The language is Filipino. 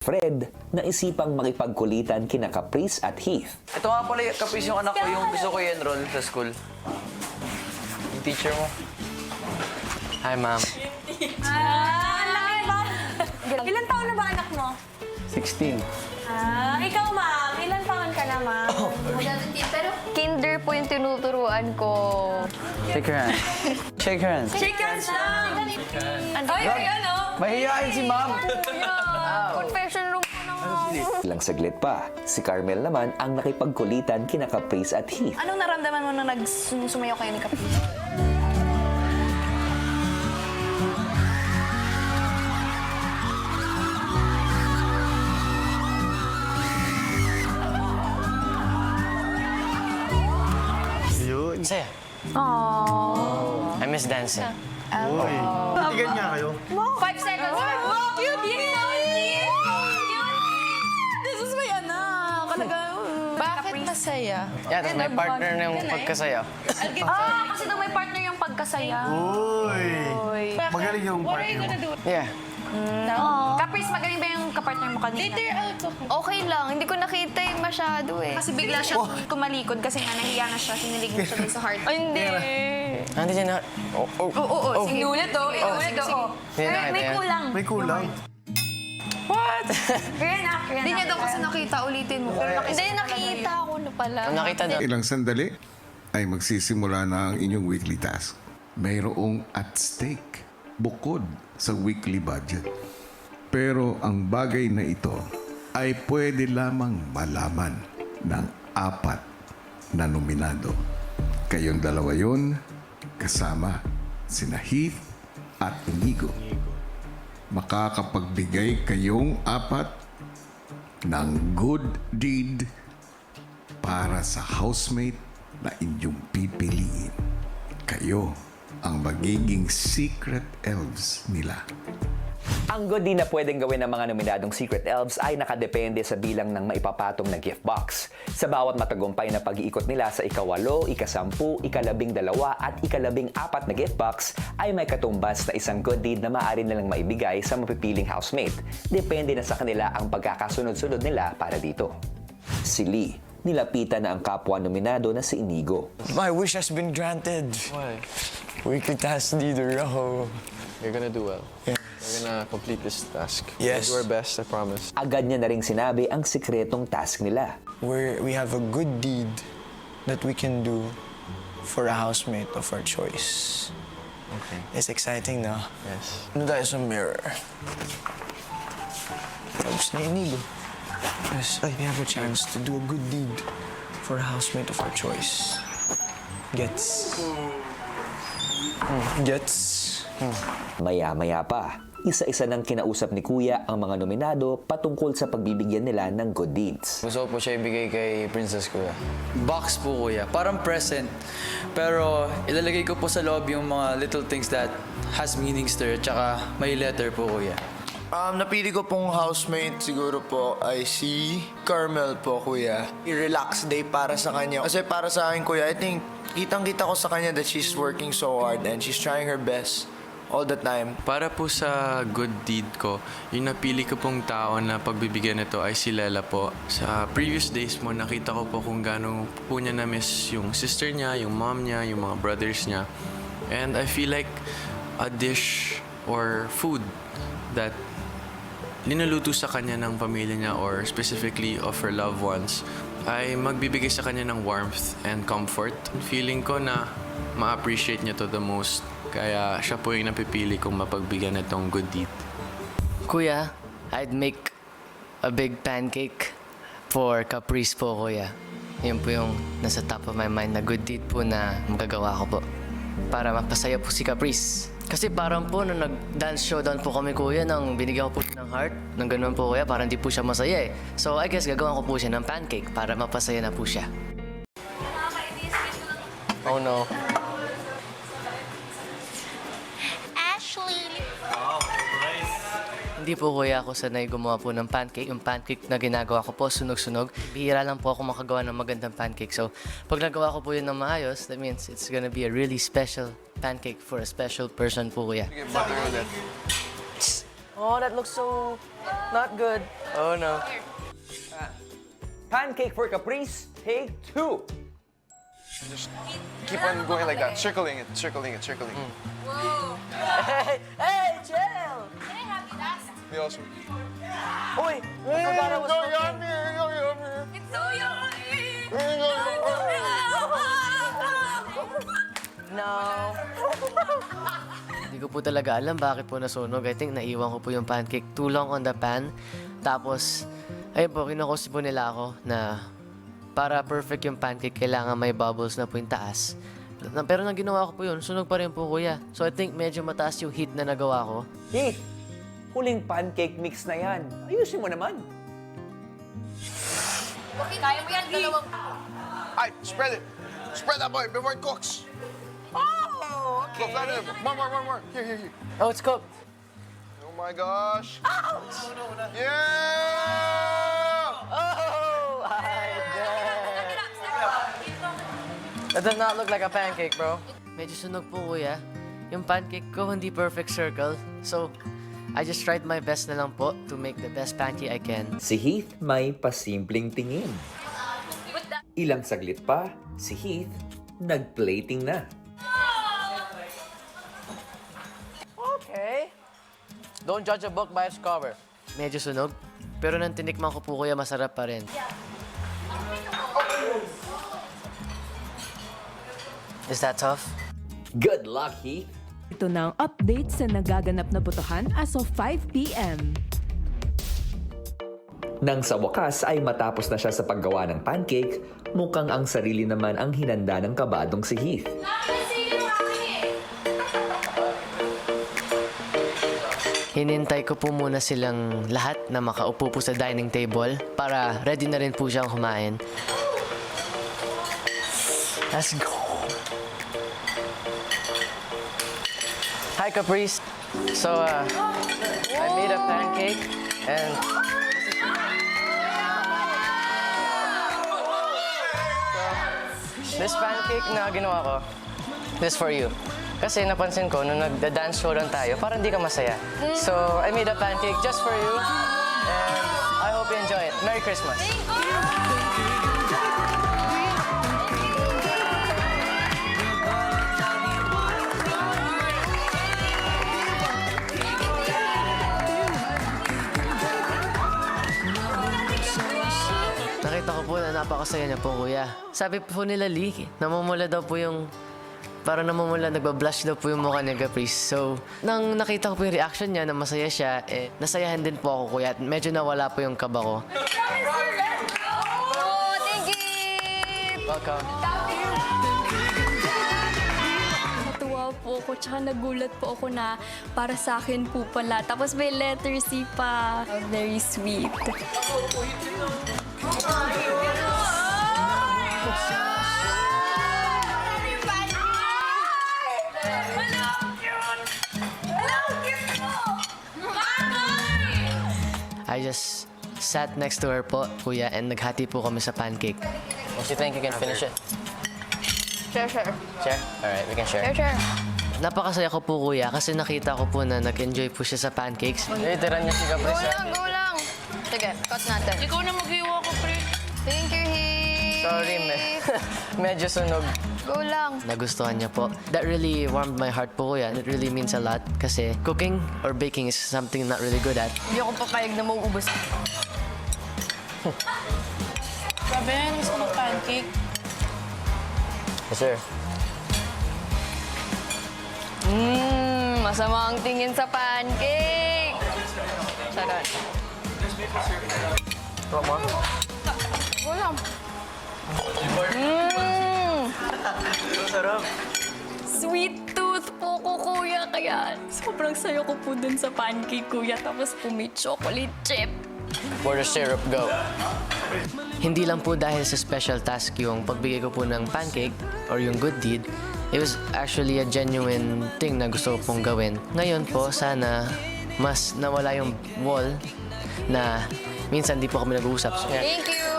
Fred, naisipang makipagkulitan kina Caprice at Heath. Ito nga pala, Caprice, yung anak ko, yung gusto ko i-enroll sa school. Yung teacher mo. Hi, ma'am. Ilan taon na ba anak mo? 16. Ikaw, ma'am. Ilan taon ka na, ma'am? Pero kinder po yung tinuturuan ko. Shake your hand. Shake your hand. Shake hands lang. Ay, ano? Mahihain si ma'am. Confession room ko na nga. Ilang saglit pa, si Carmel naman ang nakipagkulitan kina Caprice at Heath. Anong naramdaman mo nung nagsumayaw kayo ni Caprice? Saya. Aww. I miss dancing. Tigan nga kayo. 5 seconds. Wow, cute! Cute! This is my anak. Talaga. Bakit masaya? Yeah, that's my partner na yung pagkasaya. Kasi daw may partner yung pagkasaya. Uy! Magaling yung partner mo. Yeah. Caprice, magaling ba yung kapartner mo kanina? Okay lang. Hindi ko nakita yung masyado eh. Kasi bigla siya kumalikod kasi nga nahiya na siya. Sinilig mo siya dun sa heart. Ay, hindi. Hindi siya na... Oo. Inulit oh. Inulit oh. Hindi na May yan. kulang. May kulang. What? Hindi niya daw kasi nakita. Ulitin mo. Hindi, nakita ko na pala. Nakita daw. Ilang sandali ay magsisimula na ang inyong weekly task. Mayroong at stake bukod sa weekly budget. Pero ang bagay na ito ay pwede lamang malaman ng 4 na nominado. Kayong dalawa yun, kasama sina Heath at Inigo. Makakapagbigay kayong 4 ng good deed para sa housemate na inyong pipiliin. Kayo ang magiging secret elves nila. Ang good deed na pwedeng gawin ng mga nominadong Secret Elves ay nakadepende sa bilang ng maipapatong na gift box. Sa bawat matagumpay na pag-iikot nila sa ika-8, ika-10, ika-12 at ika-14 na gift box ay may katumbas na isang good deed na maaari nilang maibigay sa mapipiling housemate. Depende na sa kanila ang pagkakasunod-sunod nila para dito. Si Lee, nilapitan na ang kapwa nominado na si Inigo. My wish has been granted. Why? Weekly task leader ako. You're gonna do well. Yeah. We're gonna complete this task. Yes. We'll do our best, I promise. Agad niya na ring sinabi ang sikretong task nila. We have a good deed that we can do for a housemate of our choice. Okay. It's exciting na. Yes. Ano tayo sa mirror? Tapos na Inigo. Yes, we have a chance to do a good deed for a housemate of our choice. Gets? Gets? Maya-maya pa, isa-isa nang kinausap ni Kuya ang mga nominado patungkol sa pagbibigyan nila ng good deeds. Gusto ko po siya ibigay kay Princess, kuya. Box po, kuya. Parang present. Pero ilalagay ko po sa loob yung mga little things that has meanings there. Tsaka may letter po, kuya. Napili ko pong housemate siguro po ay si Carmel po, kuya. I-relax day para sa kanya. Kasi para sa akin, kuya, I think kitang-kita ko sa kanya that she's working so hard and she's trying her best all the time. Para po sa good deed ko, yung napili ko pong tao na pagbibigyan nito ay si Lela po. Sa previous days mo, nakita ko po kung gaano po niya na-miss yung sister niya, yung mom niya, yung mga brothers niya. And I feel like a dish or food that linuluto sa kanya ng pamilya niya or specifically of her loved ones ay magbibigay sa kanya ng warmth and comfort. Feeling ko na ma-appreciate niya to the most. Kaya siya po yung napipili kong mapagbigyan itong good deed. Kuya, I'd make a big pancake for Caprice po, kuya. Yun po yung nasa top of my mind na good deed po na magagawa ko po. Para mapasaya po si Caprice. Kasi parang po nung nag-dance showdown po kami, kuya, nang binigyan ko po siya ng heart, nang ganun po, kuya, parang di po siya masaya eh. So I guess gagawa ko po siya ng pancake para mapasaya na po siya. Oh no. Hindi po, kuya, ako sanay gumawa po ng pancake. Yung pancake na ginagawa ko po, sunog-sunog. Bihira lang po ako makagawa ng magandang pancake. So, pag nagawa ko po yun ng maayos, that means it's gonna be a really special pancake for a special person po, kuya. Butter ulit. Oh, that looks so not good. Oh no. Pancake for Caprice, take 2. Keep on going like that. Circling it. Hey, chill! They also... Uy, I forgot I was cooking. It's so yummy! No. Hindi ko po talaga alam bakit po nasunog. I think naiwan ko po yung pancake too long on the pan. Tapos, ayun po, kinukusi po nila ako na para perfect yung pancake, kailangan may bubbles na po yung taas. Pero nang ginawa ko po yun, sunog pa rin po, kuya. So I think medyo mataas yung heat na nagawa ko. Heath, huling pancake mix na yan. Ayusin mo naman. Kaya mo yan, dalawang... Ay, spread it. Spread that boy before it cooks. Oh, Go flatten it. More. Here. Oh, it's cooked. Oh my gosh. Ouch! Yeah! Oh, I did. That does not look like a pancake, bro. Medyo sunog po, kuya. Yung pancake ko hindi perfect circle. So, I just tried my best na lang po to make the best pancake I can. Si Heath may pasimpleng tingin. Ilang saglit pa, si Heath nag-plating na. Okay. Don't judge a book by its cover. Medyo sunog. Pero nang tinikman ko po, kuya, masarap pa rin. Is that tough? Good luck, Heath! Ito na ang update sa nagaganap na botohan as of 5 p.m. Nang sa wakas ay matapos na siya sa paggawa ng pancake, mukhang ang sarili naman ang hinanda ng kabadong si Heath. Hinintay ko po muna silang lahat na makaupo po sa dining table para ready na rin po siyang kumain. Let's go! Hi, Caprice. So, I made a pancake and this pancake na ginawa ko, this for you. Kasi napansin ko, nung nagda-dance show lang tayo, parang hindi ka masaya. So, I made a pancake just for you. And I hope you enjoy it. Merry Christmas. Nakita ko po na napakasaya niya po, kuya. Sabi po nila, Lee, namumula daw po yung... Parang namumula, nagbablush daw po yung mukha ni Caprice. So, nang nakita ko po yung reaction niya na masaya siya, nasayahan din po ako, kuya. At medyo nawala po yung kaba ko. Oh, thank you! Welcome. Natuwa po ako, tsaka nagulat po ako na para sa akin po pala. Tapos may letter C pa. Very sweet. I just sat next to her po, kuya, and naghati po kami sa pancake. Don't you think you can finish it? Sure. Share? Alright, we can share. Sure. Napakasaya ko po, kuya, kasi nakita ko po na nag-enjoy po siya sa pancakes. Tira niya si Caprice. Go lang. Sige, cut natin. Ikaw na mag-iwa ko, pre. Thank you, Heath. Sorry, medyo sunog. Go lang. Nagustuhan niya po. That really warmed my heart po, kuya. It really means a lot kasi cooking or baking is something I'm not really good at. Hindi ako papayag na mauubos. Grabe, miss ko mag-pancake. Yes, sir. Masama ang tingin sa pancake. Sarap. Come on. Go lang. Sarap. Sweet tooth po ko, kuya. Kaya sobrang sayo ko po dun sa pancake, kuya. Tapos po may chocolate chip. Where the syrup go? Hindi lang po dahil sa special task yung pagbigay ko po ng pancake or yung good deed. It was actually a genuine thing na gusto ko pong gawin. Ngayon po, sana mas nawala yung wall na minsan di po kami nag-uusap. So, Thank you.